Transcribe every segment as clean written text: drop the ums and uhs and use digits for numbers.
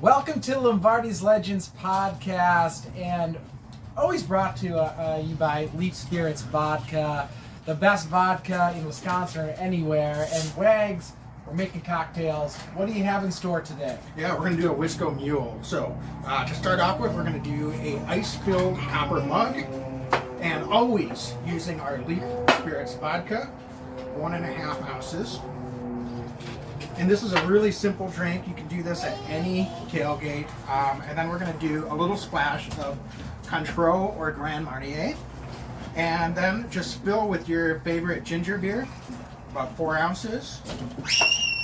Welcome to Lombardi's Legends podcast, and always brought to you by Leaf Spirits Vodka, the best vodka in Wisconsin or anywhere. And Wags, we're making cocktails. What do you have in store today? Yeah, we're going to do a Wisco Mule. So to start off with, we're going to do a ice-filled copper mug, and always using our Leaf Spirits Vodka, 1.5 ounces. And this is a really simple drink. You can do this at any tailgate. And then we're going to do a little splash of Cointreau or Grand Marnier. And then just spill with your favorite ginger beer, about 4 ounces.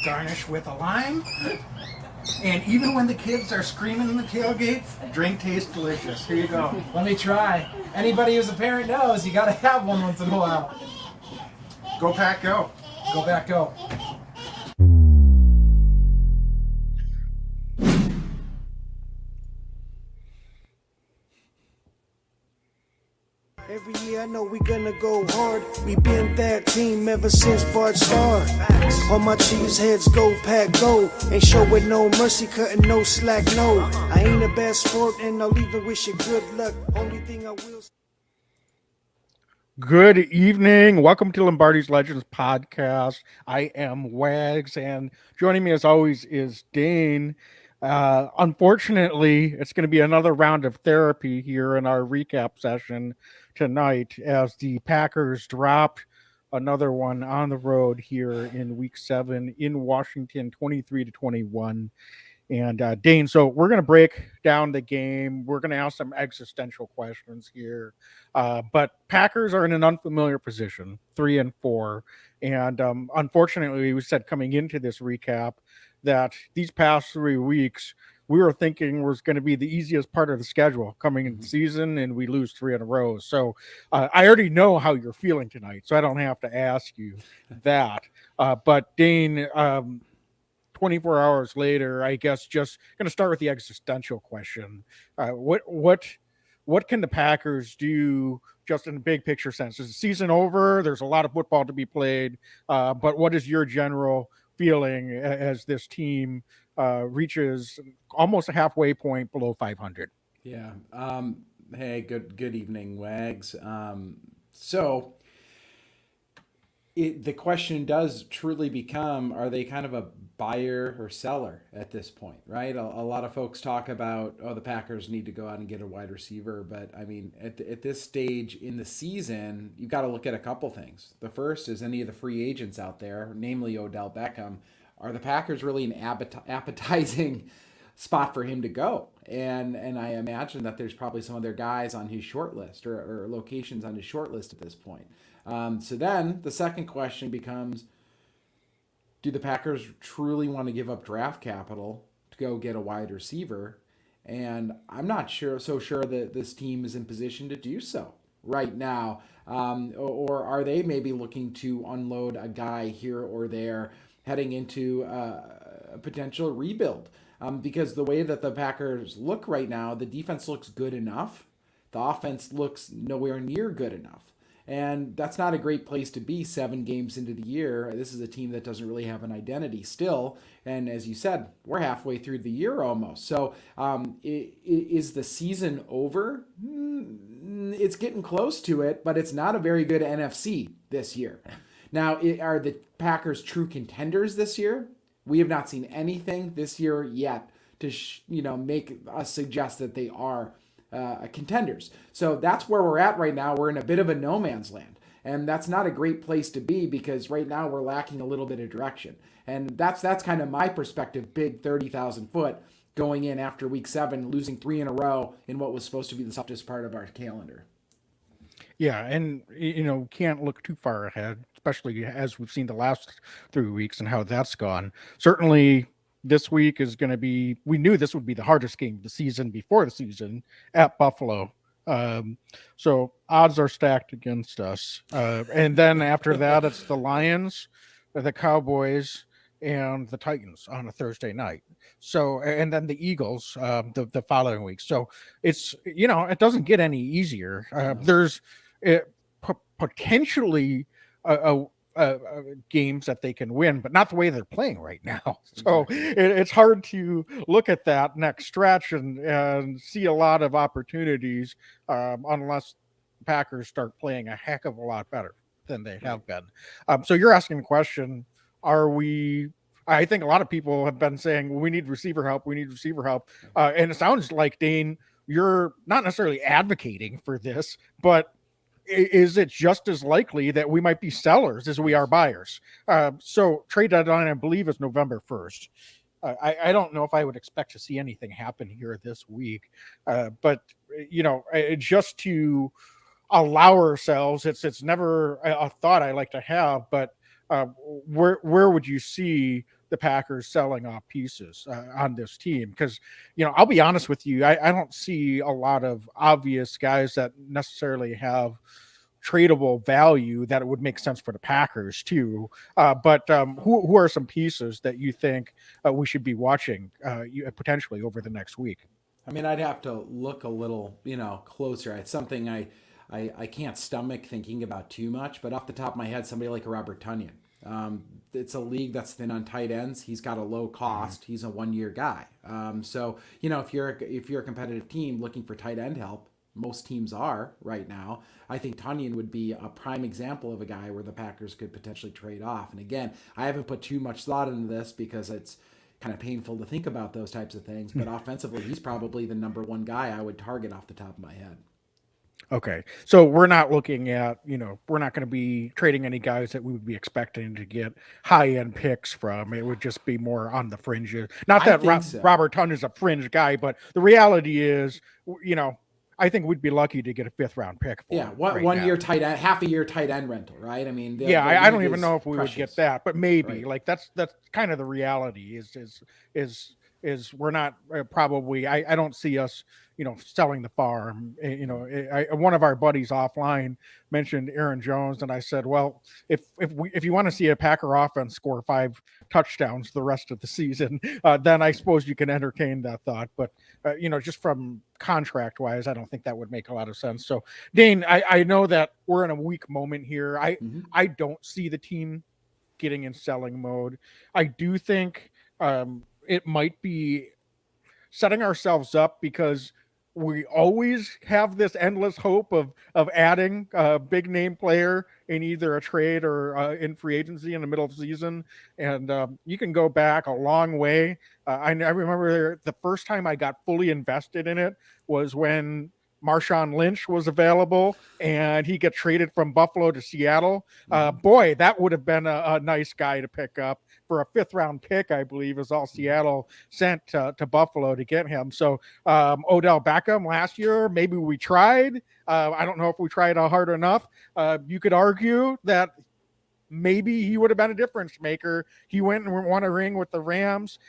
Garnish with a lime. And even when the kids are screaming in the tailgate, drink tastes delicious. Here you go. Let me try. Anybody who's a parent knows you got to have one once in a while. Go Pack, go. Go back, go. Every year I know we gonna go hard. We been that team ever since Bart started. All my cheese heads go pack go. Ain't showing no mercy, cutting no slack, no. I ain't a bad sport and I'll even wish you good luck. Only thing I will. Good evening. Welcome to Lombardi's Legends podcast. I am Wags, and joining me as always is Dane. Unfortunately, it's going to be another round of therapy here in our recap session tonight as the Packers dropped another one on the road here in week 7 in Washington, 23-21. And Dane, so we're going to break down the game. We're going to ask some existential questions here. But Packers are in an unfamiliar position, 3-4. And unfortunately, we said coming into this recap that these past 3 weeks, we were thinking was going to be the easiest part of the schedule coming into the season, and we lose 3 in a row. So I already know how you're feeling tonight, so I don't have to ask you that. But Dane, 24 hours later, I guess just going to start with the existential question. What can the Packers do just in a big picture sense? Is the season over? There's a lot of football to be played, but what is your general feeling as this team reaches almost a halfway point below 500? Yeah. Hey, good evening, Wags. So the question does truly become, are they kind of a buyer or seller at this point, right? A lot of folks talk about, the Packers need to go out and get a wide receiver. But, I mean, at this stage in the season, you've got to look at a couple things. The first is any of the free agents out there, namely Odell Beckham. Are the Packers really an appetizing spot for him to go? And I imagine that there's probably some other guys on his short list or locations on his short list at this point. So then the second question becomes, do the Packers truly want to give up draft capital to go get a wide receiver? And I'm not so sure that this team is in position to do so right now. Or are they maybe looking to unload a guy here or there heading into a potential rebuild? Because the way that the Packers look right now, the defense looks good enough. The offense looks nowhere near good enough. And that's not a great place to be 7 games into the year. This is a team that doesn't really have an identity still. And as you said, we're halfway through the year almost. So is the season over? It's getting close to it, but it's not a very good NFC this year. Now, are the Packers true contenders this year? We have not seen anything this year yet to make us suggest that they are contenders. So that's where we're at right now. We're in a bit of a no man's land, and that's not a great place to be because right now we're lacking a little bit of direction. And that's kind of my perspective, big 30,000 foot going in after week 7, losing 3 in a row in what was supposed to be the softest part of our calendar. Yeah, and can't look too far ahead, especially as we've seen the last 3 weeks and how that's gone. Certainly this week is going to be, we knew this would be the hardest game of the season before the season at Buffalo. So odds are stacked against us. And then after that, it's the Lions, the Cowboys, and the Titans on a Thursday night. So, and then the Eagles the following week. So it's, it doesn't get any easier. There's potentially a games that they can win, but not the way they're playing right now. So it's hard to look at that next stretch and see a lot of opportunities unless the Packers start playing a heck of a lot better than they have been. So you're asking the question, are we? I think a lot of people have been saying, well, we need receiver help. We need receiver help. And it sounds like, Dane, you're not necessarily advocating for this, but is it just as likely that we might be sellers as we are buyers? So trade deadline, I believe, is November 1st. I don't know if I would expect to see anything happen here this week, but just to allow ourselves, it's never a thought I like to have, but where would you see the Packers selling off pieces on this team? Because, I'll be honest with you, I don't see a lot of obvious guys that necessarily have tradable value that it would make sense for the Packers too. But who are some pieces that you think we should be watching potentially over the next week? I mean, I'd have to look a little, closer. It's something I can't stomach thinking about too much, but off the top of my head, somebody like a Robert Tonyan. It's a league that's thin on tight ends. He's got a low cost. He's a 1-year guy. So if you're a competitive team looking for tight end help, most teams are right now. I think Tonyan would be a prime example of a guy where the Packers could potentially trade off. And again, I haven't put too much thought into this because it's kind of painful to think about those types of things. But offensively, he's probably the number one guy I would target off the top of my head. Okay. So we're not looking at, we're not going to be trading any guys that we would be expecting to get high-end picks from. It would just be more on the fringes. Not that Robert Tonyan is a fringe guy, but the reality is, I think we'd be lucky to get a 5th-round pick. One year tight end, half a year tight end rental, right? I mean, I don't even know if we would get that, but maybe. Right. Like that's kind of the reality. Is we're not probably. I don't see us, selling the farm. One of our buddies offline mentioned Aaron Jones, and I said, well, if you want to see a Packer offense score 5 touchdowns the rest of the season, then I suppose you can entertain that thought. But just from contract wise, I don't think that would make a lot of sense. So, Dane, I know that we're in a weak moment here. I don't see the team getting in selling mode. I do think it might be setting ourselves up because we always have this endless hope of adding a big name player in either a trade or in free agency in the middle of the season. And you can go back a long way. I remember the first time I got fully invested in it was when Marshawn Lynch was available and he got traded from Buffalo to Seattle. Boy, that would have been a nice guy to pick up for a 5th-round pick, I believe, is all Seattle sent to Buffalo to get him. So Odell Beckham last year, maybe we tried. I don't know if we tried hard enough. You could argue that maybe he would have been a difference maker. He went and won a ring with the Rams.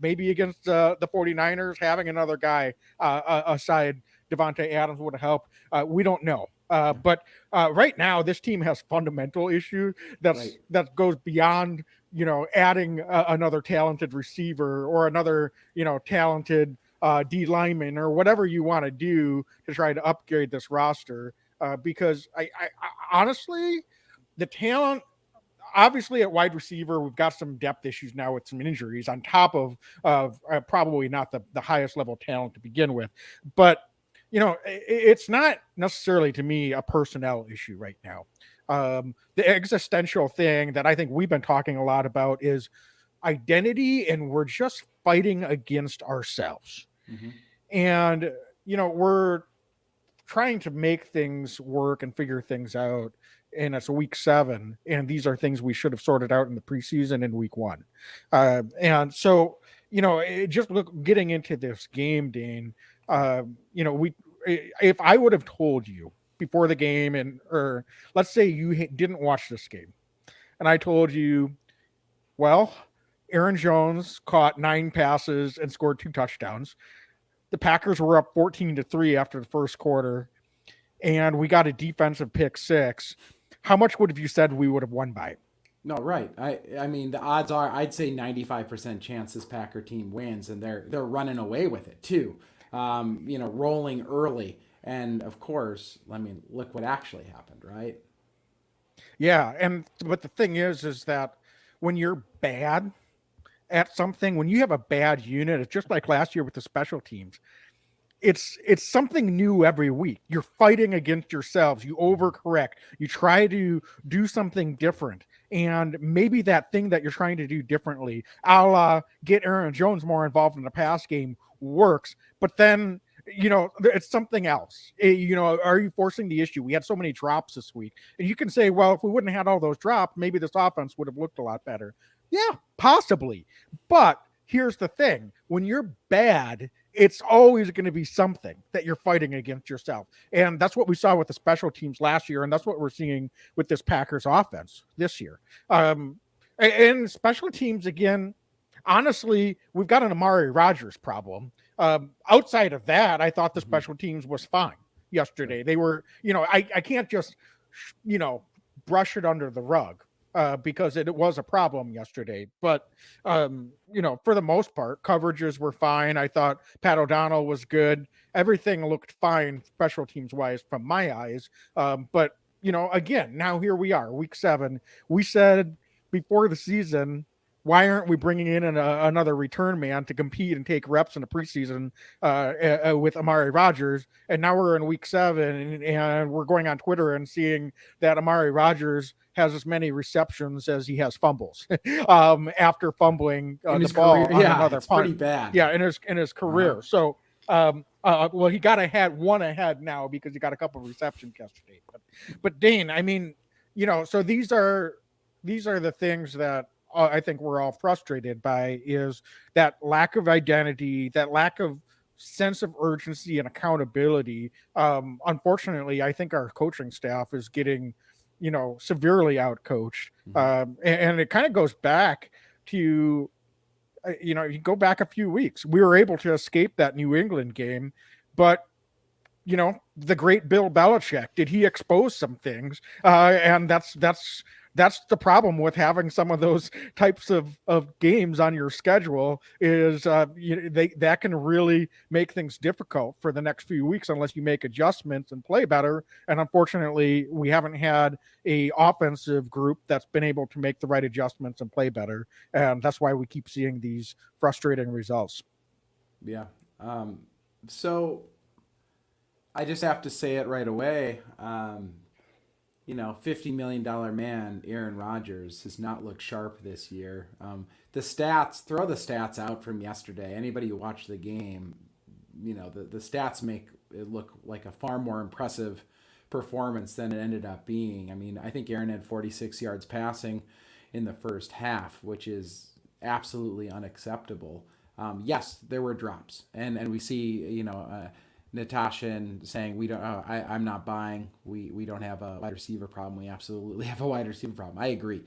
Maybe against the 49ers, having another guy aside Devontae Adams would have helped. We don't know. But right now, this team has fundamental issues that goes beyond, adding another talented receiver or another, talented D lineman or whatever you want to do to try to upgrade this roster. Because I honestly, the talent, obviously at wide receiver, we've got some depth issues now with some injuries on top of probably not the highest level talent to begin with. But it's not necessarily to me a personnel issue right now. The existential thing that I think we've been talking a lot about is identity, and we're just fighting against ourselves. Mm-hmm. And, we're trying to make things work and figure things out. And it's week 7. And these are things we should have sorted out in the preseason in week 1. And so, getting into this game, Dane, if I would have told you before the game or let's say you didn't watch this game and I told you, well, Aaron Jones caught 9 passes and scored 2 touchdowns. The Packers were up 14-3 after the first quarter and we got a defensive pick 6. How much would have you said we would have won by? No, right. I mean, the odds are, I'd say 95% chance this Packer team wins, and they're running away with it too. Rolling early, and of course, I mean, look what actually happened, right? Yeah, but the thing is that when you're bad at something, when you have a bad unit, it's just like last year with the special teams. It's something new every week. You're fighting against yourselves. You overcorrect. You try to do something different. And maybe that thing that you're trying to do differently, a la get Aaron Jones more involved in the pass game, works. But then, it's something else. Are you forcing the issue? We had so many drops this week. And you can say, well, if we wouldn't have had all those drops, maybe this offense would have looked a lot better. Yeah, possibly. But here's the thing. When you're bad, it's always going to be something that you're fighting against yourself. And that's what we saw with the special teams last year. And that's what we're seeing with this Packers offense this year. And special teams, again, honestly, we've got an Amari Rodgers problem. Outside of that, I thought the special teams was fine yesterday. They were, I can't just, brush it under the rug. Because it was a problem yesterday. But, for the most part, coverages were fine. I thought Pat O'Donnell was good. Everything looked fine special teams wise from my eyes. But, again, now here we are, week 7. We said before the season, why aren't we bringing in another return man to compete and take reps in the preseason with Amari Rodgers? And now we're in week 7 and we're going on Twitter and seeing that Amari Rodgers has as many receptions as he has fumbles after fumbling the ball on another it's punt. Pretty bad. Yeah, in his career. So, well, he got one ahead now because he got a couple of receptions yesterday. But Dane, I mean, so these are the things that I think we're all frustrated by, is that lack of identity, that lack of sense of urgency and accountability. Unfortunately, I think our coaching staff is getting, severely outcoached. And it kind of goes back to, you go back a few weeks. We were able to escape that New England game, but the great Bill Belichick, did he expose some things? And that's the problem with having some of those types of games on your schedule, is that can really make things difficult for the next few weeks unless you make adjustments and play better. And unfortunately, we haven't had a offensive group that's been able to make the right adjustments and play better. And that's why we keep seeing these frustrating results. Yeah. So I just have to say it right away. $50 million man, Aaron Rodgers, has not looked sharp this year. The stats, throw the stats out from yesterday. Anybody who watched the game, the stats make it look like a far more impressive performance than it ended up being. I mean, I think Aaron had 46 yards passing in the first half, which is absolutely unacceptable. Yes, there were drops, and we see, Natasha saying we don't. I'm not buying. We don't have a wide receiver problem. We absolutely have a wide receiver problem. I agree.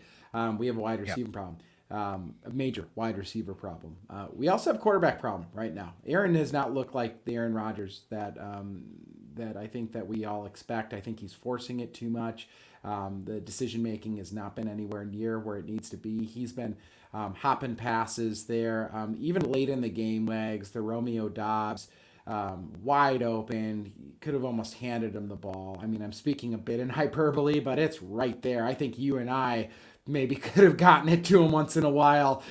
We have a wide receiver problem. A major wide receiver problem. We also have a quarterback problem right now. Aaron has not looked like the Aaron Rodgers that I think that we all expect. I think he's forcing it too much. The decision making has not been anywhere near where it needs to be. He's been hopping passes there, even late in the game. Wags the Romeo Dobbs. Wide open, he could have almost handed him the ball. I mean, I'm speaking a bit in hyperbole, but it's right there. I think you and I maybe could have gotten it to him once in a while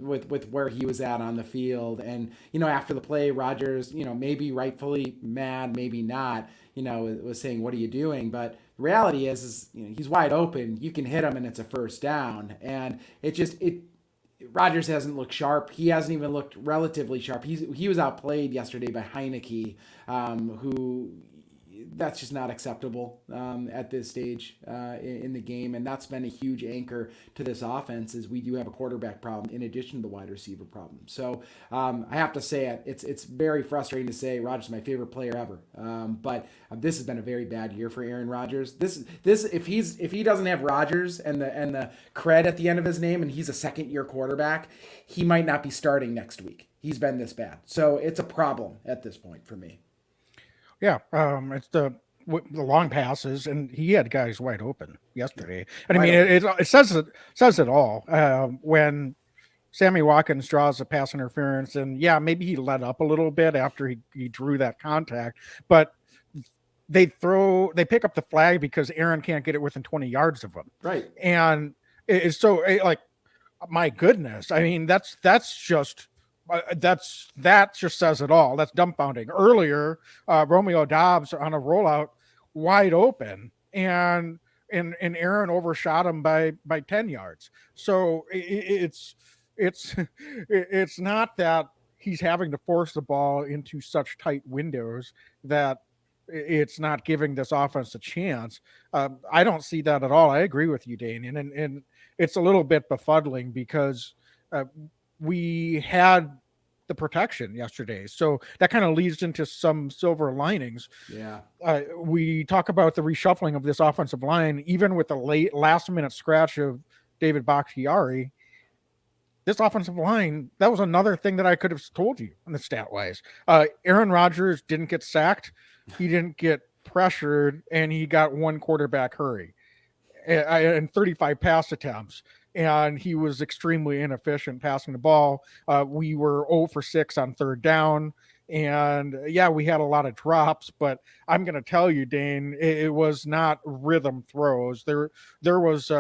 with where he was at on the field. And, after the play, Rodgers, maybe rightfully mad, maybe not, was saying, what are you doing? But the reality is he's wide open. You can hit him and it's a first down. And Rodgers hasn't looked sharp. He hasn't even looked relatively sharp. He was outplayed yesterday by Heineke, who that's just not acceptable at this stage in the game. And that's been a huge anchor to this offense, is we do have a quarterback problem in addition to the wide receiver problem. So I have to say it's very frustrating to say Rodgers is my favorite player ever. But this has been a very bad year for Aaron Rodgers. This if he doesn't have Rodgers and the cred at the end of his name, and he's a second-year quarterback, he might not be starting next week. He's been this bad. So it's a problem at this point for me. Yeah, it's the long passes, and he had guys wide open yesterday. And I mean, it says it all when Sammy Watkins draws a pass interference, and yeah, maybe he let up a little bit after he drew that contact, but they pick up the flag because Aaron can't get it within 20 yards of him. Right. And it's so like, my goodness. I mean, that just says it all. That's dumbfounding. Earlier, Romeo Dobbs on a rollout wide open, and Aaron overshot him by 10 yards. So it's not that he's having to force the ball into such tight windows that it's not giving this offense a chance. I don't see that at all. I agree with you, Dane, and it's a little bit befuddling because we had the protection yesterday, so that kind of leads into some silver linings. Yeah, we talk about the reshuffling of this offensive line, even with the last minute scratch of David Bakhtiari. This offensive line, that was another thing that I could have told you on the stat wise. Aaron Rodgers didn't get sacked. He didn't get pressured, and he got one quarterback hurry and 35 pass attempts. And he was extremely inefficient passing the ball. We were 0 for 6 on third down. And yeah, we had a lot of drops, but I'm going to tell you, Dane, it was not rhythm throws. There was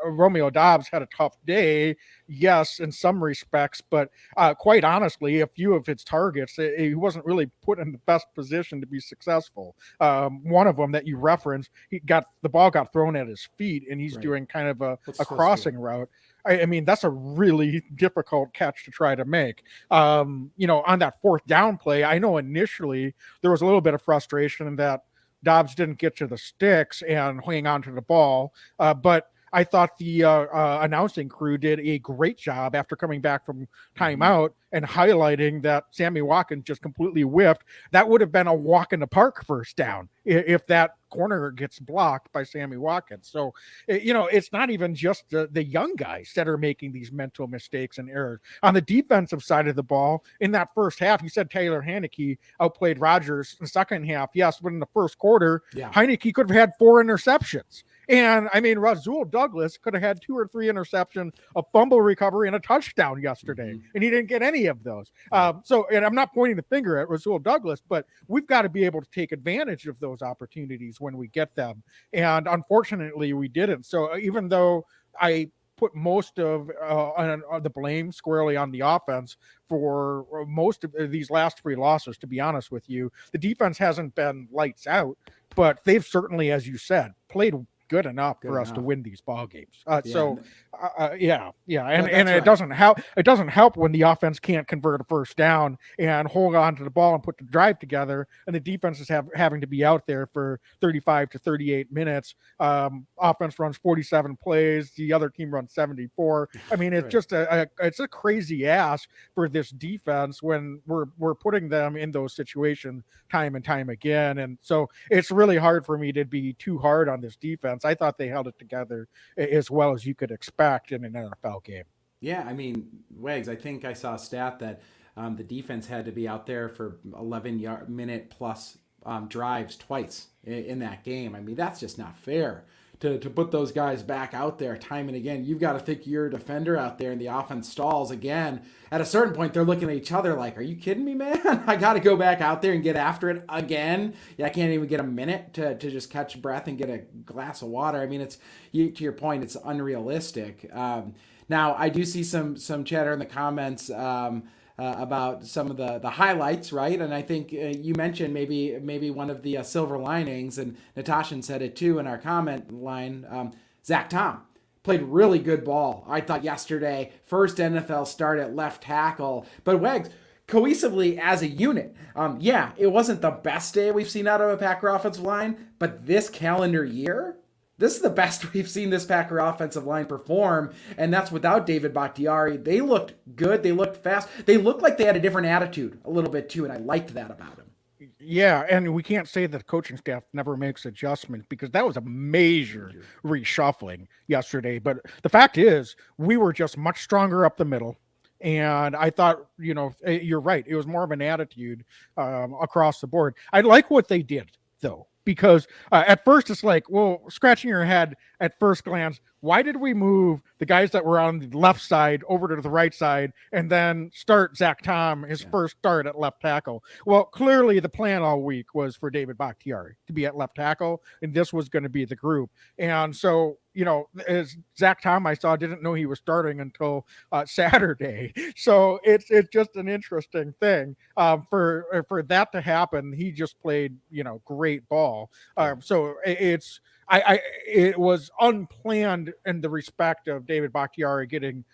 Romeo Dobbs had a tough day, yes, in some respects, but quite honestly, a few of his targets, he wasn't really put in the best position to be successful. One of them that you referenced, the ball got thrown at his feet, and he's doing kind of a crossing route. I mean, that's a really difficult catch to try to make. On that fourth down play, I know initially there was a little bit of frustration that Dobbs didn't get to the sticks and hang on to the ball. But I thought the announcing crew did a great job after coming back from timeout and highlighting that Sammy Watkins just completely whiffed. That would have been a walk in the park first down if that corner gets blocked by Sammy Watkins. So, it's not even just the young guys that are making these mental mistakes and errors. On the defensive side of the ball, in that first half, you said Taylor Heineke outplayed Rodgers in the second half. Yes, but in the first quarter, Heineke could have had 4 interceptions. And I mean, Rasul Douglas could have had 2 or 3 interceptions, a fumble recovery, and a touchdown yesterday, and he didn't get any of those. And I'm not pointing the finger at Rasul Douglas, but we've got to be able to take advantage of those opportunities when we get them. And unfortunately, we didn't. So even though I put most of the blame squarely on the offense for most of these last 3 losses, to be honest with you, the defense hasn't been lights out, but they've certainly, as you said, played good enough for us to win these ball games. And it doesn't help. It doesn't help when the offense can't convert a first down and hold on to the ball and put the drive together, and the defense is having to be out there for 35 to 38 minutes. Offense runs 47 plays, the other team runs 74. I mean, it's just it's a crazy ass for this defense when we're putting them in those situations time and time again, and so it's really hard for me to be too hard on this defense. I thought they held it together as well as you could expect in an NFL game. Yeah, I mean, Wags, I think I saw a stat that the defense had to be out there for 11-minute plus drives twice in that game. I mean, that's just not fair to put those guys back out there time and again. You've got to think you're a defender out there and the offense stalls again. At a certain point, they're looking at each other like, are you kidding me, man? I got to go back out there and get after it again. Yeah, I can't even get a minute to just catch breath and get a glass of water. I mean, to your point, it's unrealistic. Now, I do see some chatter in the comments about some of the highlights, right? And I think you mentioned maybe one of the silver linings, and Natasha said it too in our comment line. Zach Tom played really good ball, I thought, yesterday. First NFL start at left tackle. But Wags, cohesively as a unit, it wasn't the best day we've seen out of a Packer offensive line, but this calendar year, this is the best we've seen this Packer offensive line perform, and that's without David Bakhtiari. They looked good. They looked fast. They looked like they had a different attitude a little bit too, and I liked that about them. Yeah, and we can't say that the coaching staff never makes adjustments because that was a major reshuffling yesterday. But the fact is, we were just much stronger up the middle. And I thought, you're right. It was more of an attitude across the board. I like what they did, though. Because at first it's like, well, scratching your head at first glance, why did we move the guys that were on the left side over to the right side and then start Zach Tom his first start at left tackle? Well, clearly the plan all week was for David Bakhtiari to be at left tackle, and this was going to be the group. And so, as Zach Tom, I saw, didn't know he was starting until Saturday. So it's just an interesting thing for that to happen. He just played, great ball. So it was unplanned in the respect of David Bakhtiari getting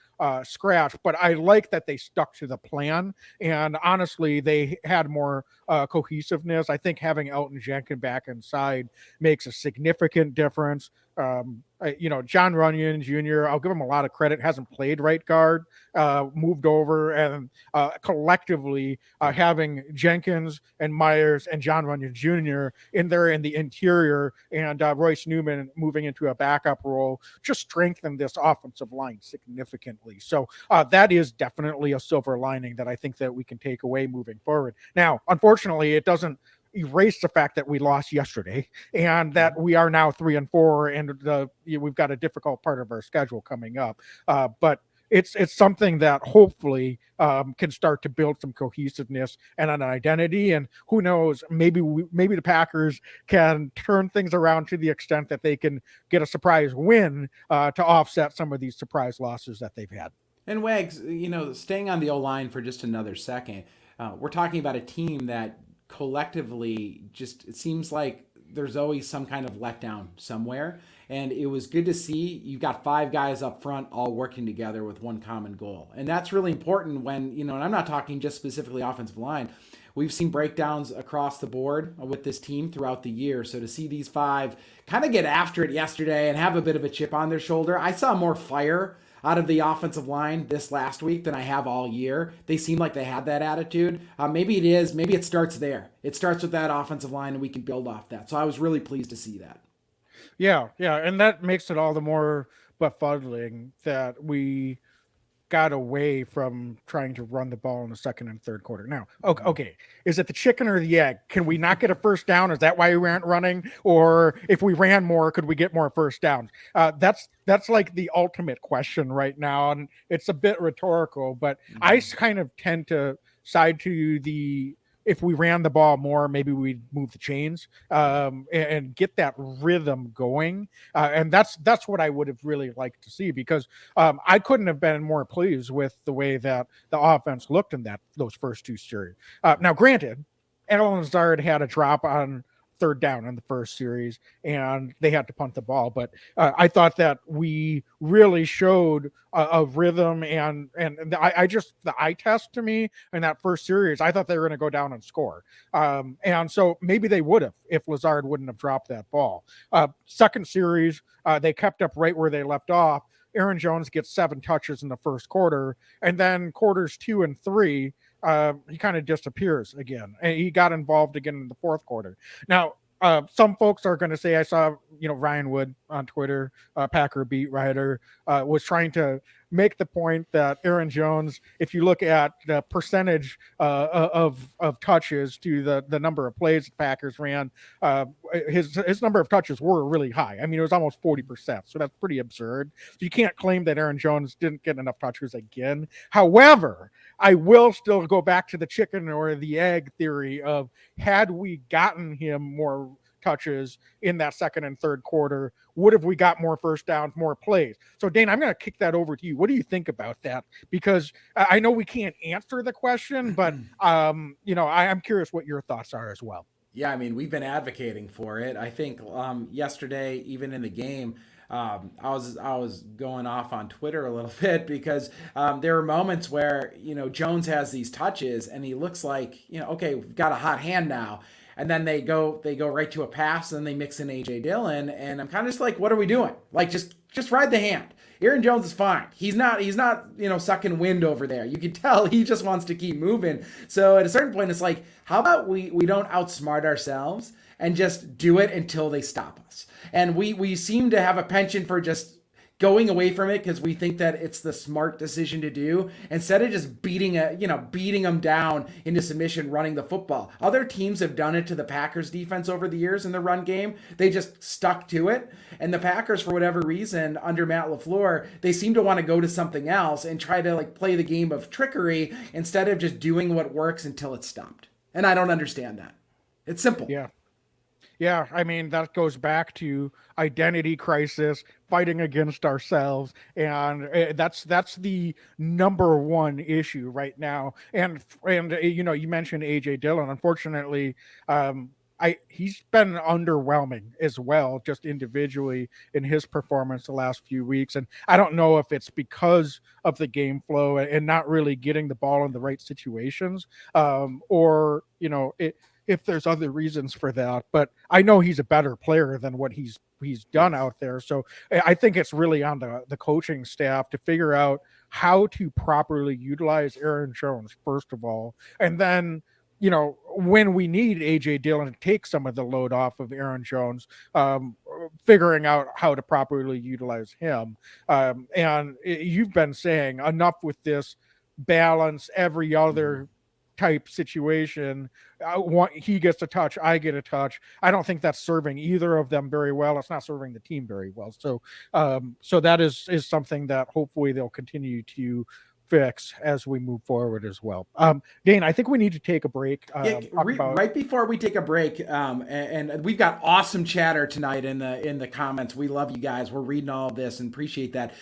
scratched, but I like that they stuck to the plan. And honestly, they had more cohesiveness. I think having Elton Jenkins back inside makes a significant difference. John Runyon Jr., I'll give him a lot of credit, hasn't played right guard, moved over, and collectively having Jenkins and Myers and John Runyon Jr. in there in the interior, and Royce Newman moving into a backup role just strengthened this offensive line significantly. So that is definitely a silver lining that I think that we can take away moving forward. Now, unfortunately, it doesn't erase the fact that we lost yesterday and that we are now 3-4 and we've got a difficult part of our schedule coming up. But it's something that hopefully can start to build some cohesiveness and an identity. And who knows, maybe the Packers can turn things around to the extent that they can get a surprise win to offset some of these surprise losses that they've had. And Wags, staying on the O-line for just another second, we're talking about a team that collectively it seems like there's always some kind of letdown somewhere. And it was good to see you've got 5 guys up front all working together with one common goal. And that's really important when, and I'm not talking just specifically offensive line. We've seen breakdowns across the board with this team throughout the year. So to see these 5 kind of get after it yesterday and have a bit of a chip on their shoulder, I saw more fire out of the offensive line this last week than I have all year. They seem like they had that attitude. Maybe it starts there. It starts with that offensive line and we can build off that. So I was really pleased to see that. Yeah. And that makes it all the more befuddling that we got away from trying to run the ball in the second and third quarter. Now, okay, is it the chicken or the egg? Can we not get a first down? Is that why we weren't running? Or if we ran more, could we get more first downs? That's like the ultimate question right now, and it's a bit rhetorical, but I kind of tend to side to if we ran the ball more, maybe we'd move the chains and get that rhythm going. And that's what I would have really liked to see, because I couldn't have been more pleased with the way that the offense looked in those first 2 series. Now, granted, Alan Lazard had a drop on third down in the first series and they had to punt the ball, but I thought that we really showed a rhythm and the eye test to me in that first series, I thought they were going to go down and score, and so maybe they would have if Lazard wouldn't have dropped that ball. Second series, they kept up right where they left off. Aaron Jones gets 7 touches in the first quarter, and then quarters 2 and 3 he kind of disappears again, and he got involved again in the fourth quarter. Now, some folks are going to say, I saw, Ryan Wood on Twitter, Packer beat writer, was trying to make the point that Aaron Jones, if you look at the percentage of touches to the number of plays the Packers ran, his number of touches were really high. I mean, it was almost 40%. So that's pretty absurd. So you can't claim that Aaron Jones didn't get enough touches again. However, I will still go back to the chicken or the egg theory of, had we gotten him more touches in that second and third quarter, would have we got more first downs, more plays? So Dane, I'm going to kick that over to you. What do you think about that? Because I know we can't answer the question, but I'm curious what your thoughts are as well. Yeah, I mean, we've been advocating for it. I think yesterday, even in the game, I was going off on Twitter a little bit because there were moments where, Jones has these touches and he looks like, okay, we've got a hot hand now. And then they go right to a pass and they mix in A.J. Dillon. And I'm kind of just like, what are we doing? Like, just ride the hand. Aaron Jones is fine. He's not, sucking wind over there. You can tell he just wants to keep moving. So at a certain point, it's like, how about we don't outsmart ourselves and just do it until they stop us? And we seem to have a penchant for just going away from it because we think that it's the smart decision to do, instead of just beating them down into submission, running the football. Other teams have done it to the Packers defense over the years in the run game. They just stuck to it. And the Packers, for whatever reason, under Matt LaFleur, they seem to want to go to something else and try to like play the game of trickery instead of just doing what works until it's stopped. And I don't understand that. It's simple. Yeah, I mean, that goes back to identity crisis, fighting against ourselves, and that's the number one issue right now. And you know, you mentioned AJ Dillon. Unfortunately, he's been underwhelming as well, just individually in his performance the last few weeks. And I don't know if it's because of the game flow and not really getting the ball in the right situations, or you know if there's other reasons for that, but I know he's a better player than what he's done out there. So I think it's really on the coaching staff to figure out how to properly utilize Aaron Jones, first of all. And then, you know, when we need AJ Dillon to take some of the load off of Aaron Jones, figuring out how to properly utilize him. You've been saying enough with this balance every other type situation. He gets a touch, I get a touch. I don't think that's serving either of them very well. It's not serving the team very well. So that is something that hopefully they'll continue to fix as we move forward as well. Dane, I think we need to take a break. Right before we take a break, and we've got awesome chatter tonight in the comments. We love you guys. We're reading all of this and appreciate that.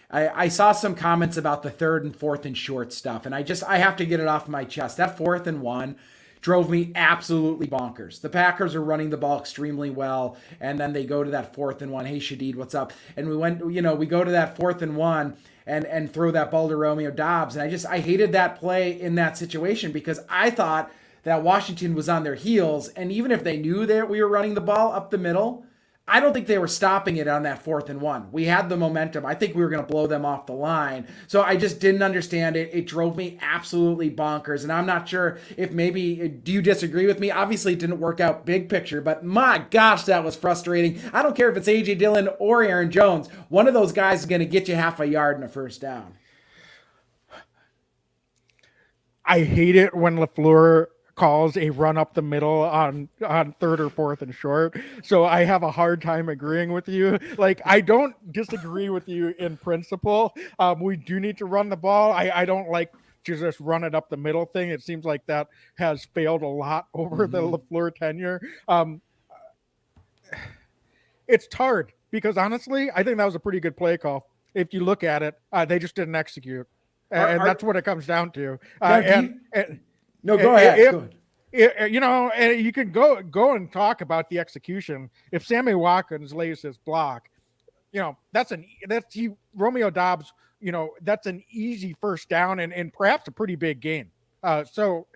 I saw some comments about the 3rd and 4th and short stuff, and I have to get it off my chest. That 4th and 1 drove me absolutely bonkers. The Packers are running the ball extremely well, and then they go to that 4th and 1. Hey, Shadid, what's up? And we go to that 4th and 1 and throw that ball to Romeo Doubs, and I hated that play in that situation because I thought that Washington was on their heels, and even if they knew that we were running the ball up the middle, I don't think they were stopping it on that 4th and 1. We had the momentum. I think we were going to blow them off the line. So I just didn't understand it. It drove me absolutely bonkers. And I'm not sure if do you disagree with me? Obviously it didn't work out big picture, but my gosh, that was frustrating. I don't care if it's AJ Dillon or Aaron Jones. One of those guys is going to get you half a yard and a first down. I hate it when LaFleur calls a run up the middle on 3rd or 4th and short. So I have a hard time agreeing with you. Like, I don't disagree with you in principle. We do need to run the ball. I don't like to just run it up the middle thing. It seems like that has failed a lot over the LaFleur tenure. It's hard because honestly, I think that was a pretty good play call. If you look at it, they just didn't execute. And that's what it comes down to. No, go ahead. You know, and you can go and talk about the execution. If Sammy Watkins lays his block, you know, Romeo Doubs, you know, that's an easy first down and perhaps a pretty big gain. So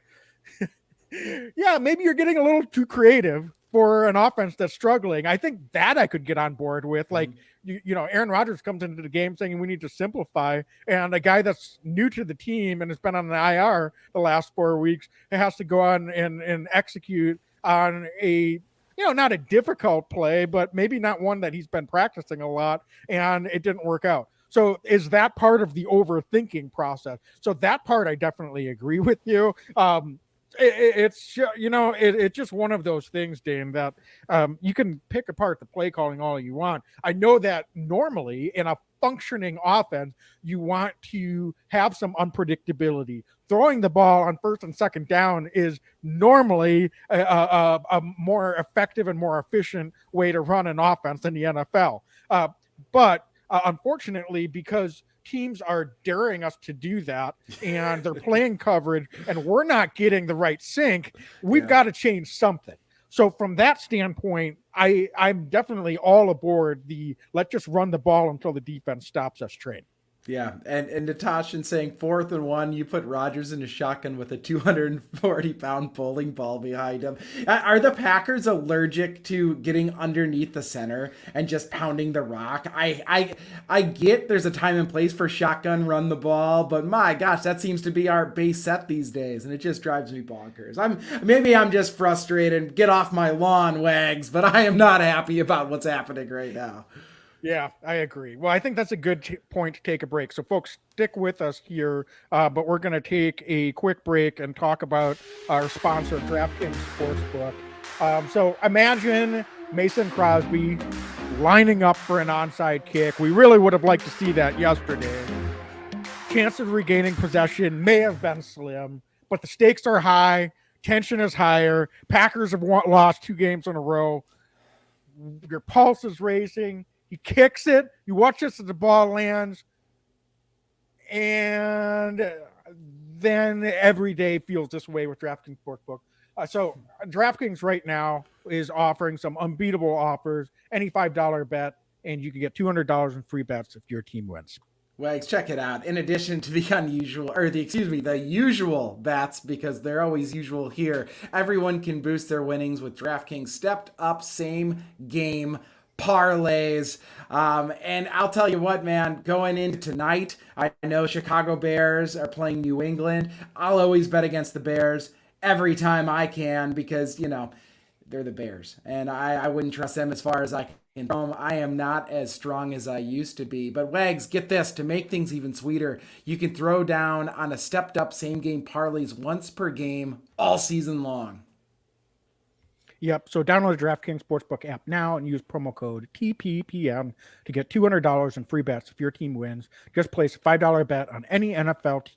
yeah, maybe you're getting a little too creative for an offense that's struggling. I think that I could get on board with. Like, you know, Aaron Rodgers comes into the game saying we need to simplify, and a guy that's new to the team and has been on the IR the last 4 weeks has to go on and execute on a, you know, not a difficult play, but maybe not one that he's been practicing a lot, and it didn't work out. So is that part of the overthinking process? So that part I definitely agree with you. It's, you know, it's just one of those things, Dane, that you can pick apart the play calling all you want. I know that normally in a functioning offense, you want to have some unpredictability. Throwing the ball on 1st and 2nd down is normally a more effective and more efficient way to run an offense in the NFL. But unfortunately, because teams are daring us to do that and they're playing coverage and we're not getting the right sync, we've got to change something. So from that standpoint, I'm definitely all aboard the let's just run the ball until the defense stops us train. Yeah, and Natasha saying 4th and 1, you put Rodgers in a shotgun with a 240-pound bowling ball behind him. Are the Packers allergic to getting underneath the center and just pounding the rock? I get there's a time and place for shotgun run the ball, but my gosh, that seems to be our base set these days, and it just drives me bonkers. Maybe I'm just frustrated. Get off my lawn, Wags, but I am not happy about what's happening right now. Yeah, I agree. Well, I think that's a good point to take a break. So, folks, stick with us here, but we're going to take a quick break and talk about our sponsor, DraftKings Sportsbook. So, imagine Mason Crosby lining up for an onside kick. We really would have liked to see that yesterday. Chance of regaining possession may have been slim, but the stakes are high. Tension is higher. Packers have lost 2 games in a row. Your pulse is racing. He kicks it. You watch this as the ball lands, and then every day feels this way with DraftKings Sportsbook. So DraftKings right now is offering some unbeatable offers. Any $5 bet, and you can get $200 in free bets if your team wins. Wags, check it out. In addition to the usual bets, because they're always usual here, everyone can boost their winnings with DraftKings stepped up same game parlays. And I'll tell you what, man, going into tonight, I know Chicago Bears are playing New England. I'll always bet against the Bears every time I can because, they're the Bears. And I wouldn't trust them as far as I can. I am not as strong as I used to be. But Wags, get this, to make things even sweeter, you can throw down on a stepped up same game parlays once per game all season long. Yep. So download the DraftKings Sportsbook app now and use promo code TPPM to get $200 in free bets if your team wins. Just place a $5 bet on any NFL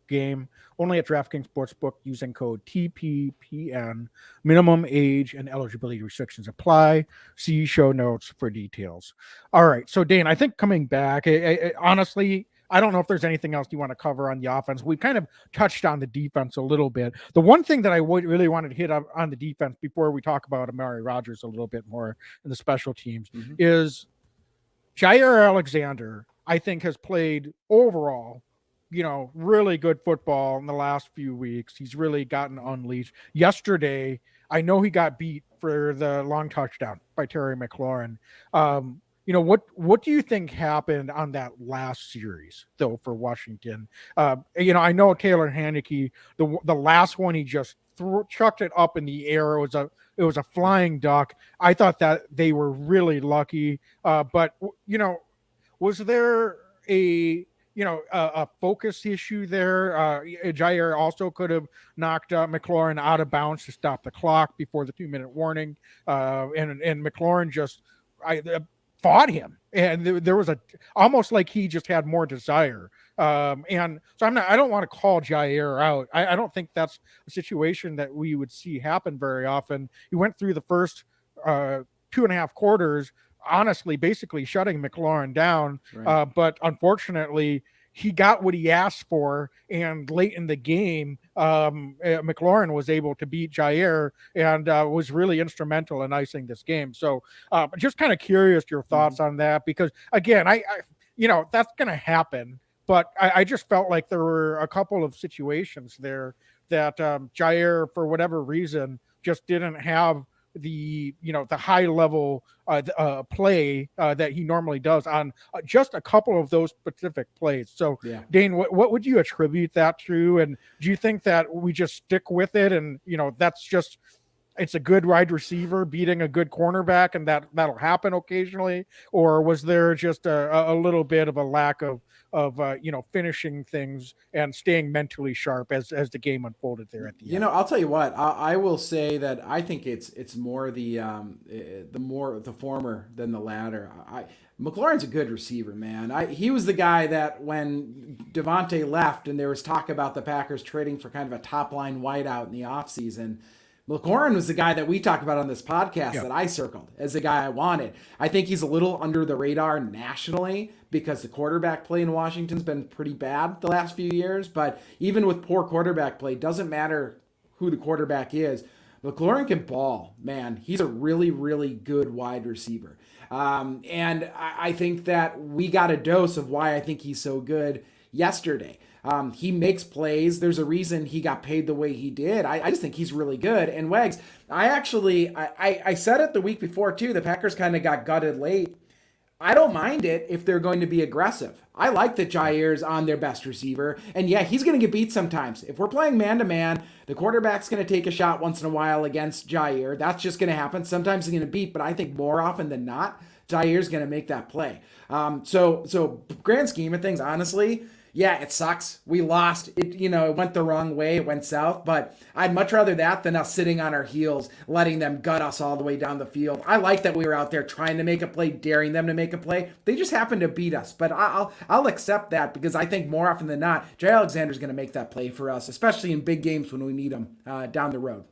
game only at DraftKings Sportsbook using code TPPN. Minimum age and eligibility restrictions apply. See show notes for details. All right. So, Dane, I think coming back, honestly, I don't know if there's anything else you want to cover on the offense. We kind of touched on the defense a little bit. The one thing that I really wanted to hit on the defense before we talk about Amari Rodgers a little bit more in the special teams is Jair Alexander, I think, has played overall, really good football in the last few weeks. He's really gotten unleashed. Yesterday, I know he got beat for the long touchdown by Terry McLaurin. What do you think happened on that last series, though, for Washington? I know Taylor Haneke, the last one, he just chucked it up in the air. It was a flying duck. I thought that they were really lucky. But was there a focus issue there? Jair also could have knocked McLaurin out of bounds to stop the clock before the 2-minute warning. And McLaurin just fought him, and there was almost like he just had more desire. And so I don't want to call Jair out. I don't think that's a situation that we would see happen very often. He went through the first 2.5 quarters, honestly, basically shutting McLaurin down. Right. But unfortunately, he got what he asked for, and late in the game, McLaurin was able to beat Jair and was really instrumental in icing this game. So just kind of curious your thoughts on that, because again, I that's going to happen, but I just felt like there were a couple of situations there that Jair, for whatever reason, just didn't have the high level play that he normally does on just a couple of those specific plays. So yeah. Dane, what would you attribute that to? And do you think that we just stick with it and that's just, it's a good wide receiver beating a good cornerback and that'll happen occasionally? Or was there just a little bit of a lack of finishing things and staying mentally sharp as the game unfolded there at the end? I'll tell you what, I will say that I think it's more the former than the latter. McLaurin's a good receiver, man. He was the guy that when Devontae left and there was talk about the Packers trading for kind of a top line wideout in the offseason, McLaurin was the guy that we talked about on this podcast that I circled as the guy I wanted. I think he's a little under the radar nationally because the quarterback play in Washington's been pretty bad the last few years. But even with poor quarterback play, doesn't matter who the quarterback is. McLaurin can ball, man. He's a really, really good wide receiver. And I think that we got a dose of why I think he's so good yesterday. He makes plays. There's a reason he got paid the way he did. I just think he's really good. And Wags, I said it the week before too. The Packers kind of got gutted late. I don't mind it if they're going to be aggressive. I like that Jair's on their best receiver. And yeah, he's going to get beat sometimes. If we're playing man-to-man, the quarterback's going to take a shot once in a while against Jair. That's just going to happen. Sometimes he's going to beat, but I think more often than not, Jaire's going to make that play. So grand scheme of things, honestly, yeah, it sucks. We lost. It went the wrong way. It went south. But I'd much rather that than us sitting on our heels, letting them gut us all the way down the field. I like that we were out there trying to make a play, daring them to make a play. They just happened to beat us. But I'll accept that, because I think more often than not, Jair Alexander's going to make that play for us, especially in big games when we need him down the road.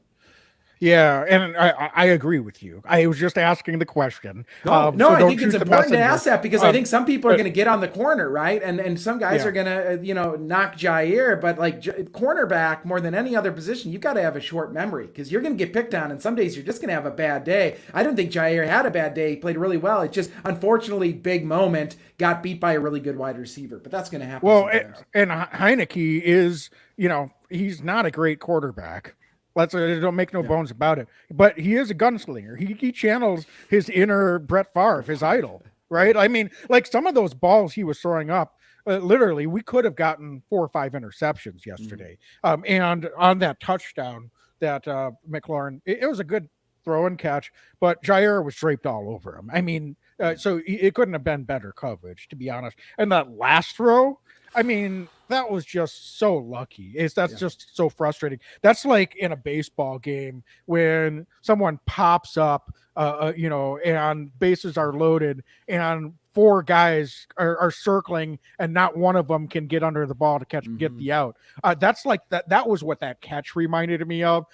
Yeah, and I agree with you. I was just asking the question. No, so I don't think shoot it's the important to messenger. ask that, because I think some people are going to get on the corner, right? And some guys Yeah. are going to, knock Jair, but like cornerback more than any other position, you've got to have a short memory, because you're going to get picked on, and some days you're just going to have a bad day. I don't think Jair had a bad day. He played really well. It just, unfortunately, big moment, got beat by a really good wide receiver, but that's going to happen. Well, sometimes. and Heineke is, he's not a great quarterback. Don't make no bones about it. But he is a gunslinger. He channels his inner Brett Favre, his idol, right? I mean, like some of those balls he was throwing up, literally, we could have gotten 4 or 5 interceptions yesterday. And on that touchdown that McLaurin, it was a good throw and catch, but Jair was draped all over him. I mean, so it couldn't have been better coverage, to be honest. And that last throw, I mean, that was just so lucky. That's just so frustrating. That's like in a baseball game when someone pops up, and bases are loaded, and 4 guys are circling, and not one of them can get under the ball to get the out. That's like that. That was what that catch reminded me of.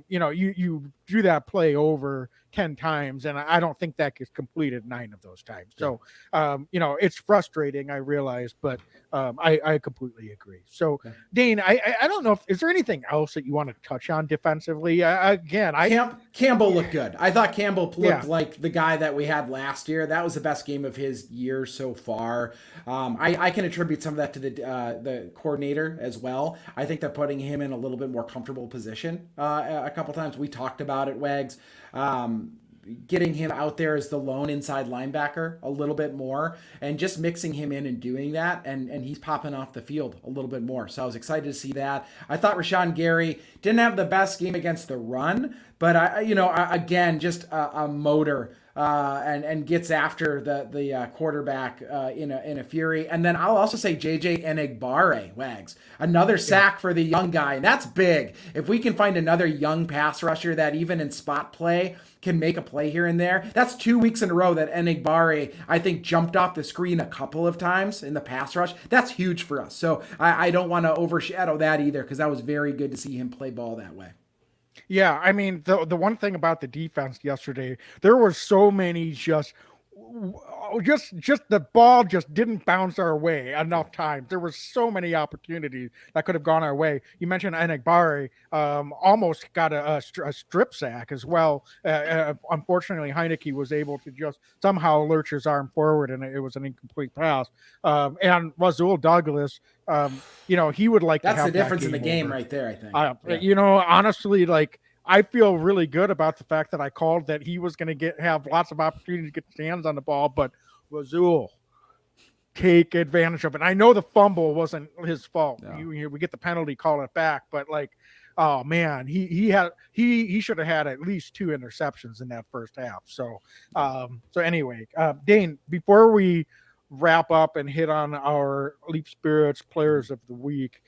You do that play over 10 times, and I don't think that gets completed 9 of those times. So, it's frustrating, I realize, but I completely agree. So, Dane, I don't know is there anything else that you want to touch on defensively? Campbell looked good. I thought Campbell looked like the guy that we had last year. That was the best game of his year so far. I can attribute some of that to the coordinator as well. I think they're putting him in a little bit more comfortable position a couple times. We talked about it, Wags. Getting him out there as the lone inside linebacker a little bit more, and just mixing him in and doing that, and he's popping off the field a little bit more. So I was excited to see that. I thought Rashawn Gary didn't have the best game against the run, but again, just a motor. And gets after the quarterback in a fury. And then I'll also say JJ Enagbare, Wags. Another sack for the young guy, and that's big. If we can find another young pass rusher that even in spot play can make a play here and there, that's 2 weeks in a row that Enagbare, I think, jumped off the screen a couple of times in the pass rush. That's huge for us. So I don't want to overshadow that either, because that was very good to see him play ball that way. Yeah, I mean, the one thing about the defense yesterday, there were so many just the ball just didn't bounce our way enough times. There were so many opportunities that could have gone our way. You mentioned Enagbare almost got a strip sack as well. Unfortunately, Heineke was able to just somehow lurch his arm forward, and it was an incomplete pass. And Rasul Douglas, he would like to have the difference that in the game over. right there, I think. Honestly, like, I feel really good about the fact that I called that he was going to have lots of opportunity to get his hands on the ball, but Rasul, take advantage of it. And I know the fumble wasn't his fault. No. We get the penalty, call it back, but like, oh man, he should have had at least 2 interceptions in that first half. So anyway, Dane, before we wrap up and hit on our Leap Spirits Players of the Week,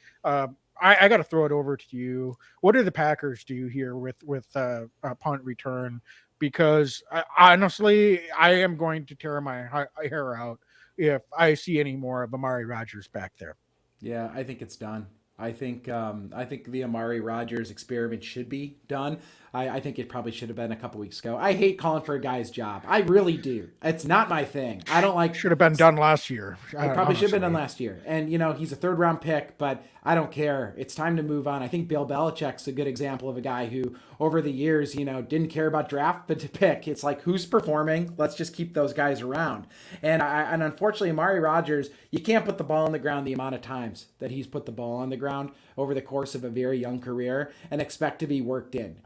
I got to throw it over to you. What do the Packers do here with a punt return? Because honestly, I am going to tear my hair out if I see any more of Amari Rodgers back there. Yeah, I think it's done. I think the Amari Rodgers experiment should be done. I think it probably should have been a couple weeks ago. I hate calling for a guy's job. I really do. It's not my thing. I don't like. Should have been done last year. It probably should have been done last year. And he's a 3rd round pick, but I don't care. It's time to move on. I think Bill Belichick's a good example of a guy who, over the years, didn't care about draft, but to pick. It's like, who's performing? Let's just keep those guys around. And unfortunately, Amari Rodgers, you can't put the ball on the ground the amount of times that he's put the ball on the ground over the course of a very young career and expect to be worked in.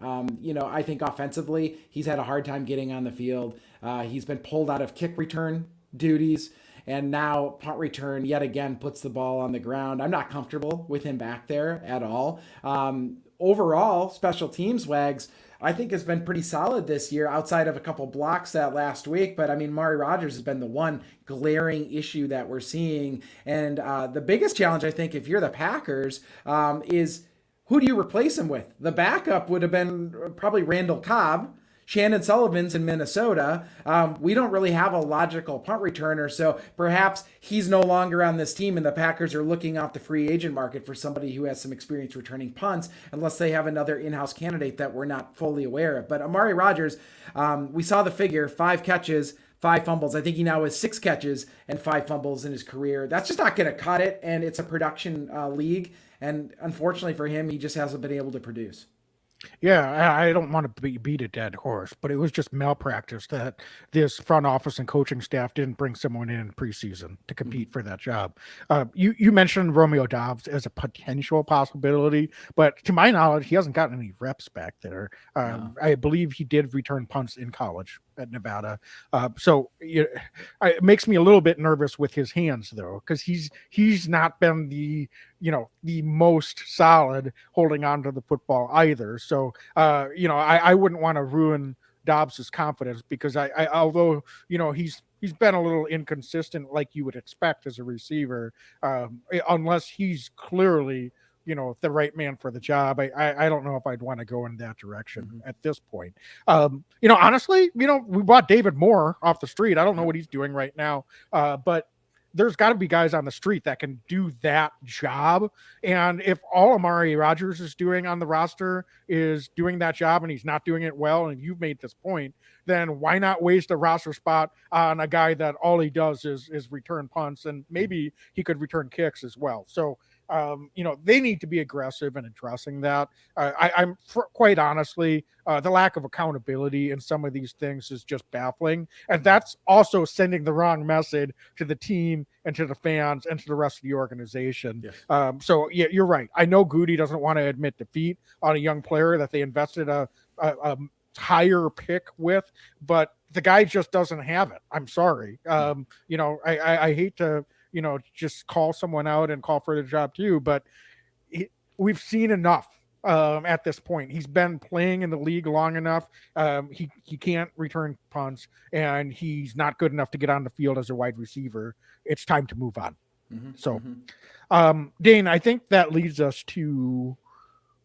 I think offensively, he's had a hard time getting on the field. He's been pulled out of kick return duties. And now punt return yet again puts the ball on the ground. I'm not comfortable with him back there at all. Overall, special teams, Wags, I think has been pretty solid this year outside of a couple blocks that last week. But I mean, Mari Rogers has been the one glaring issue that we're seeing. And the biggest challenge, I think, if you're the Packers, is who do you replace him with? The backup would have been probably Randall Cobb. Shannon Sullivan's in Minnesota. We don't really have a logical punt returner, so perhaps he's no longer on this team and the Packers are looking off the free agent market for somebody who has some experience returning punts, unless they have another in-house candidate that we're not fully aware of. But Amari Rogers, we saw the figure, 5 catches, 5 fumbles. I think he now has 6 catches and 5 fumbles in his career. That's just not going to cut it, and it's a production league, and unfortunately for him, he just hasn't been able to produce. Yeah, I don't want to beat a dead horse, but it was just malpractice that this front office and coaching staff didn't bring someone in preseason to compete for that job. You mentioned Romeo Doubs as a potential possibility, but to my knowledge, he hasn't gotten any reps back there. I believe he did return punts in college at Nevada. So it makes me a little bit nervous with his hands, though, because he's not been the most solid holding on to the football either. So, I wouldn't want to ruin Dobbs's confidence because although he's been a little inconsistent like you would expect as a receiver, unless he's clearly the right man for the job. I don't know if I'd want to go in that direction at this point. Honestly, we bought David Moore off the street. I don't know what he's doing right now, but there's got to be guys on the street that can do that job. And if all Amari Rogers is doing on the roster is doing that job and he's not doing it well, and you've made this point, then why not waste a roster spot on a guy that all he does is return punts, and maybe he could return kicks as well. So, they need to be aggressive in addressing that. I'm quite honestly, the lack of accountability in some of these things is just baffling. And that's also sending the wrong message to the team and to the fans and to the rest of the organization. Yes. So yeah, you're right. I know Goody doesn't want to admit defeat on a young player that they invested a higher pick with, but the guy just doesn't have it. I'm sorry. I hate to, just call someone out and call for the job too, but we've seen enough at this point. He's been playing in the league long enough. He can't return punts, and he's not good enough to get on the field as a wide receiver. It's time to move on. So, Dane, I think that leads us to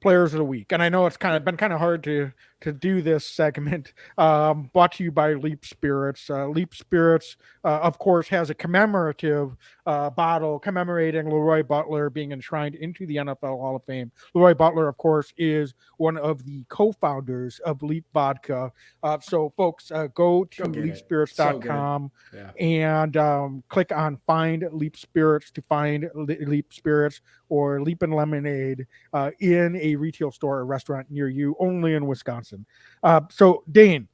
players of the week. And I know it's been hard to do this segment, brought to you by Leap Spirits. Leap Spirits, of course, has a commemorative bottle commemorating Leroy Butler being enshrined into the NFL Hall of Fame. Leroy Butler, of course, is one of the co-founders of Leap Vodka. So, folks, go to leapspirits.com and click on Find Leap Spirits to find Leap Spirits or Leap and Lemonade in a retail store or restaurant near you, only in Wisconsin. So, Dane,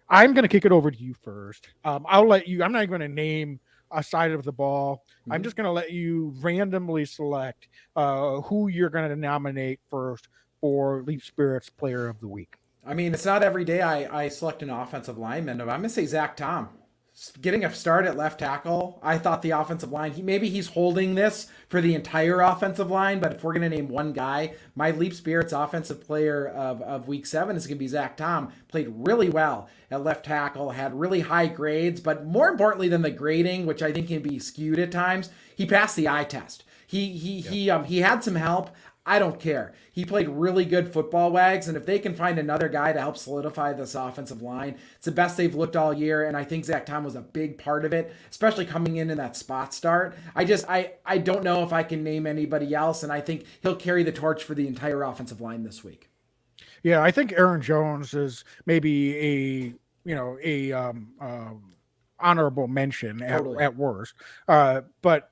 I'm going to kick it over to you first. I'll let you, I'm not going to name a side of the ball. I'm just going to let you randomly select who you're going to nominate first for Leap Spirits Player of the Week. I mean, it's not every day I select an offensive lineman. I'm going to say Zach Tom. Getting a start at left tackle, I thought the offensive line, he's holding this for the entire offensive line, but if we're going to name one guy, my Leap Spirits offensive player of week 7 is going to be Zach Tom. Played really well at left tackle, had really high grades, but more importantly than the grading, which I think can be skewed at times, he passed the eye test. He had some help. I don't care. He played really good football, Wags, and if they can find another guy to help solidify this offensive line, it's the best they've looked all year, and I think Zach Tom was a big part of it, especially coming in that spot start. I don't know if I can name anybody else, and I think he'll carry the torch for the entire offensive line this week. Yeah, I think Aaron Jones is maybe a honorable mention at worst, but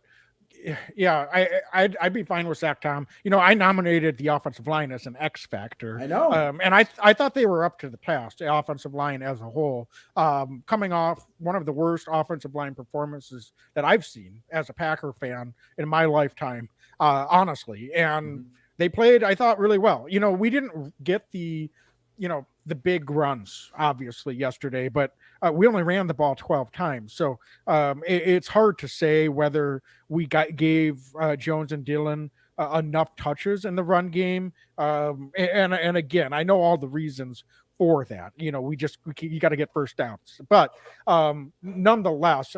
yeah, I'd be fine with Zach Tom. I nominated the offensive line as an X factor. I know. And I thought they were up to the task, the offensive line as a whole, coming off one of the worst offensive line performances that I've seen as a Packer fan in my lifetime, honestly. And they played, I thought, really well. We didn't get the the big runs, obviously, yesterday, but we only ran the ball 12 times. So it's hard to say whether we gave Jones and Dillon enough touches in the run game. And again, I know all the reasons for that. You got to get first downs, but nonetheless,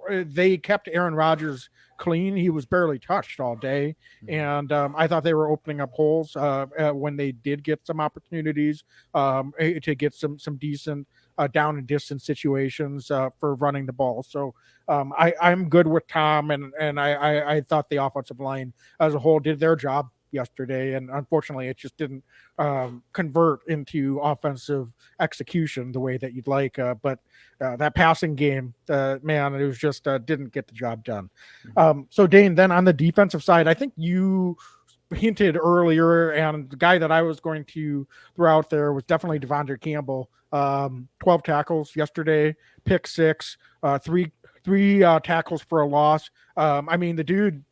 they kept Aaron Rodgers clean. He was barely touched all day, and I thought they were opening up holes when they did get some opportunities to get some decent down and distance situations for running the ball. So I'm good with Tom, and I thought the offensive line as a whole did their job yesterday, and unfortunately it just didn't convert into offensive execution the way that you'd like, but that passing game, man, it was just didn't get the job done. So Dane, then on the defensive side, I think you hinted earlier, and the guy that I was going to throw out there was definitely Devondre Campbell. 12 tackles yesterday, pick 6, three tackles for a loss. I mean, the dude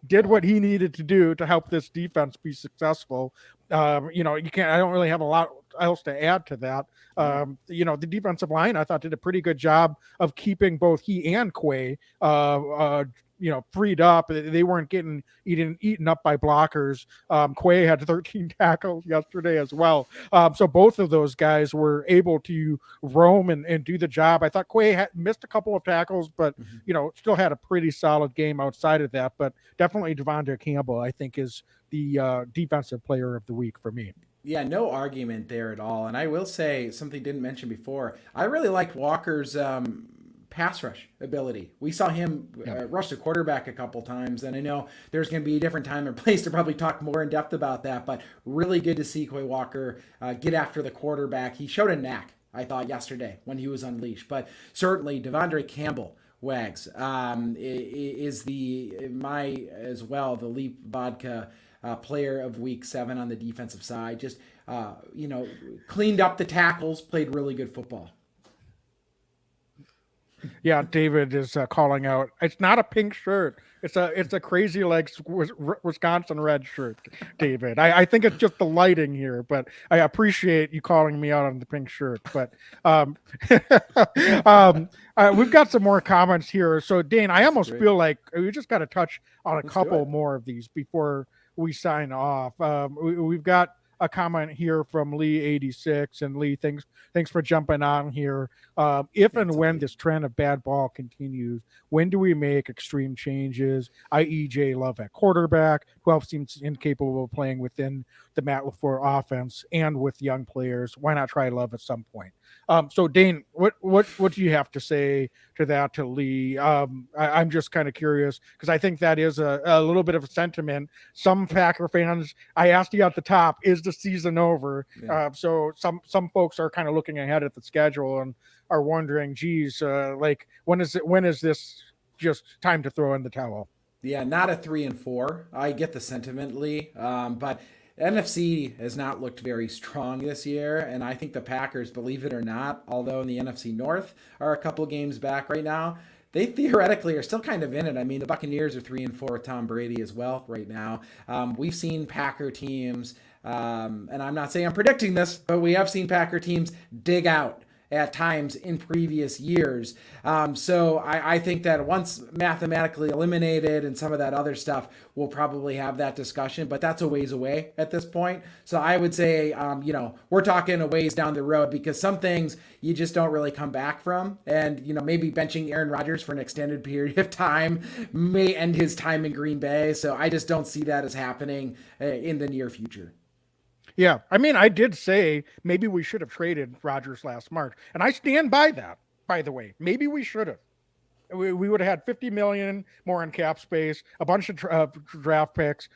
did what he needed to do to help this defense be successful. I don't really have a lot else to add to that. The defensive line, I thought, did a pretty good job of keeping both he and Quay freed up. They weren't getting eaten up by blockers. Quay had 13 tackles yesterday as well. So both of those guys were able to roam and do the job. I thought Quay had missed a couple of tackles, but still had a pretty solid game outside of that. But definitely Devondre Campbell, I think, is the defensive player of the week for me. Yeah, no argument there at all. And I will say something didn't mention before. I really liked Walker's pass rush ability. We saw him rush the quarterback a couple times, and I know there's going to be a different time and place to probably talk more in depth about that, but really good to see Quay Walker get after the quarterback. He showed a knack, I thought, yesterday when he was unleashed, but certainly Devondre Campbell, Wags, is the Leap Vodka player of week 7 on the defensive side. Just, cleaned up the tackles, played really good football. Yeah, David is calling out. It's not a pink shirt. It's a Crazy Legs Wisconsin red shirt, David. I think it's just the lighting here, but I appreciate you calling me out on the pink shirt. But we've got some more comments here. So, Dane, I almost feel like we just got to touch on a couple more of these before we sign off. We've got a comment here from Lee86, and Lee, thanks for jumping on here. If and when this trend of bad ball continues, when do we make extreme changes, i.e. Jay Love at quarterback? 12 seems incapable of playing within the Matt LaFleur offense and with young players. Why not try Love at some point? So Dane, what do you have to say to that, to Lee? I'm just kind of curious, because I think that is a little bit of a sentiment. Some Packer fans, I asked you at the top, is the season over? Yeah. So some folks are kind of looking ahead at the schedule and are wondering, geez, when is this just time to throw in the towel? Yeah, not a 3-4. I get the sentiment, Lee, but NFC has not looked very strong this year, and I think the Packers, believe it or not, although in the NFC North are a couple games back right now, they theoretically are still kind of in it. I mean, the Buccaneers are 3-4 with Tom Brady as well right now. We've seen Packer teams, and I'm not saying I'm predicting this, but we have seen Packer teams dig out at times in previous years. So I think that once mathematically eliminated and some of that other stuff, we'll probably have that discussion, but that's a ways away at this point. So I would say, we're talking a ways down the road, because some things you just don't really come back from. And, maybe benching Aaron Rodgers for an extended period of time may end his time in Green Bay. So I just don't see that as happening in the near future. Yeah, I mean, I did say maybe we should have traded Rodgers last March, and I stand by that, by the way. Maybe we should have. We would have had $50 million more in cap space, a bunch of draft picks,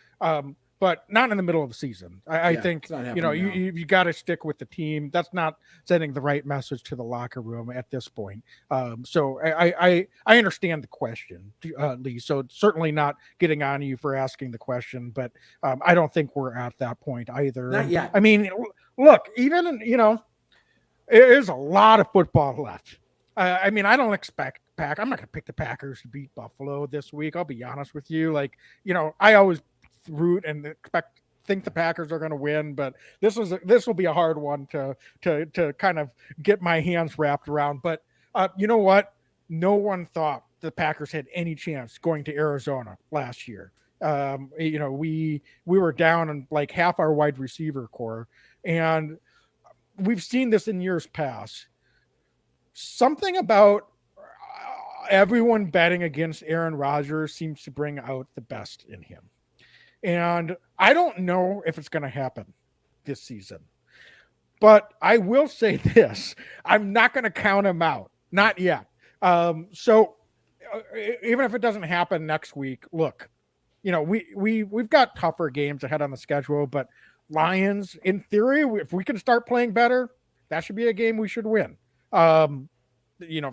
but not in the middle of the season. I think, you got to stick with the team. That's not sending the right message to the locker room at this point. So I understand the question, Lee. So certainly not getting on you for asking the question, but I don't think we're at that point either. Not yet. I mean, look, even, there's a lot of football left. I mean, I don't expect I'm not going to pick the Packers to beat Buffalo this week. I'll be honest with you. I always root and expect think the Packers are going to win, but this will be a hard one to kind of get my hands wrapped around. But you know what? No one thought the Packers had any chance going to Arizona last year. We were down on like half our wide receiver core, and we've seen this in years past. Something about everyone betting against Aaron Rodgers seems to bring out the best in him. And I don't know if it's going to happen this season, but I will say this. I'm not going to count him out. Not yet. So even if it doesn't happen next week, look, we've got tougher games ahead on the schedule, but Lions, in theory, if we can start playing better, that should be a game we should win. The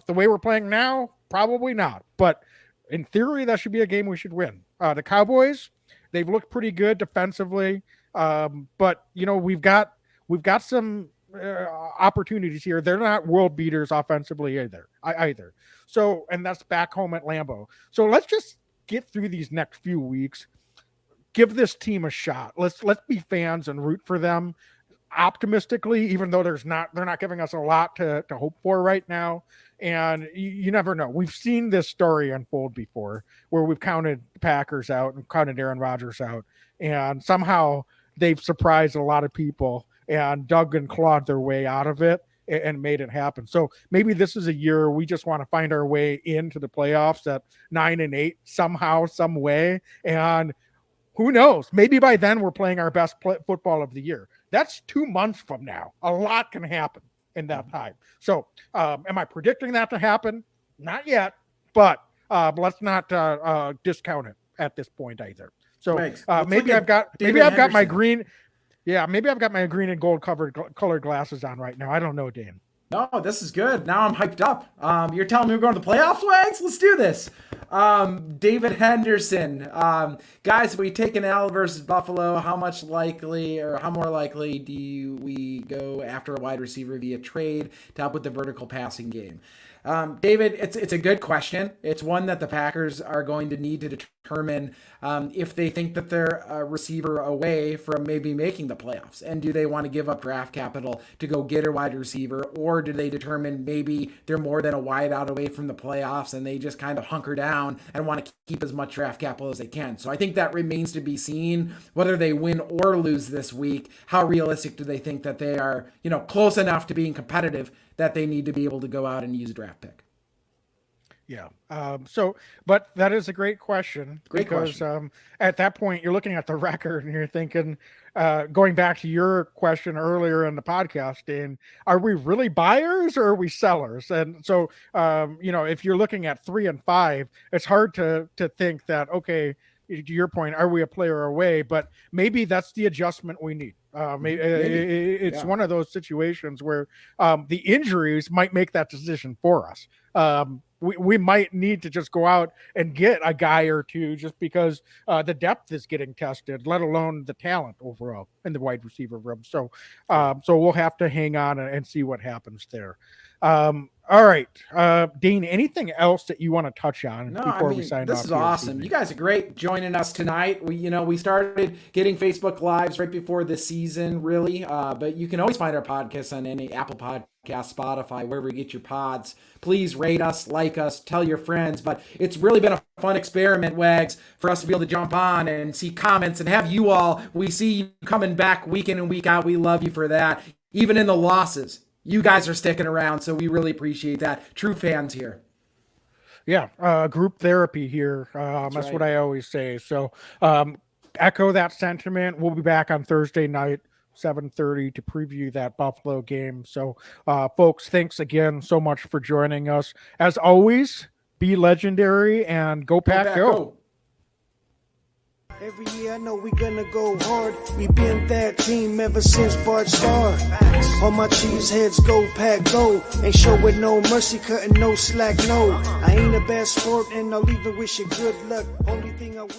way we're playing now, probably not. But in theory, that should be a game we should win. The Cowboys, they've looked pretty good defensively, but we've got some opportunities here. They're not world beaters offensively either. So, and that's back home at Lambeau. So let's just get through these next few weeks. Give this team a shot. Let's be fans and root for them optimistically, even though they're not giving us a lot to hope for right now. And you never know. We've seen this story unfold before where we've counted Packers out and counted Aaron Rodgers out, and somehow they've surprised a lot of people and dug and clawed their way out of it and made it happen. So maybe this is a year we just want to find our way into the playoffs at 9-8 somehow, some way. And who knows? Maybe by then we're playing our best football of the year. That's 2 months from now. A lot can happen in that time. So am I predicting that to happen? Not yet, but let's not discount it at this point either. So maybe I've got my green. Yeah, maybe I've got my green and gold colored glasses on right now. I don't know, Dan. No, this is good. Now I'm hyped up. You're telling me we're going to the playoffs, Wags? Let's do this. David Henderson. Guys, if we take an L versus Buffalo, how more likely do we go after a wide receiver via trade to help with the vertical passing game? David, it's a good question. It's one that the Packers are going to need to determine if they think that they're a receiver away from maybe making the playoffs. And do they want to give up draft capital to go get a wide receiver? Or do they determine maybe they're more than a wide out away from the playoffs and they just kind of hunker down and want to keep as much draft capital as they can? So I think that remains to be seen, whether they win or lose this week. How realistic do they think that they are, close enough to being competitive that they need to be able to go out and use a draft pick? Yeah. But that is a great question. At that point, you're looking at the record and you're thinking, going back to your question earlier in the podcast, Dan, are we really buyers or are we sellers? And so, if you're looking at 3-5, it's hard to think that, okay, to your point, are we a player away? But maybe that's the adjustment we need. It's one of those situations where the injuries might make that decision for us. We might need to just go out and get a guy or two just because the depth is getting tested, let alone the talent overall in the wide receiver room. So we'll have to hang on and see what happens there. All right. Dean, anything else that you want to touch on before we sign off? This is awesome. You guys are great joining us tonight. We started getting Facebook Lives right before the season, really. But you can always find our podcast on any Apple Podcast, Spotify, wherever you get your pods. Please rate us, like us, tell your friends. But it's really been a fun experiment, Wags, for us to be able to jump on and see comments and have you all. We see you coming back week in and week out. We love you for that. Even in the losses, you guys are sticking around, so we really appreciate that. True fans here. Yeah, group therapy here. That's right. What I always say. So echo that sentiment. We'll be back on Thursday night, 7:30, to preview that Buffalo game. So, folks, thanks again so much for joining us. As always, be legendary and go Pack, go. Every year I know we gonna go hard. We been that team ever since Bart started. All my cheese heads go Pack go. Ain't showing no mercy, cutting no slack, no. I ain't a bad sport and I'll even wish you good luck. Only thing I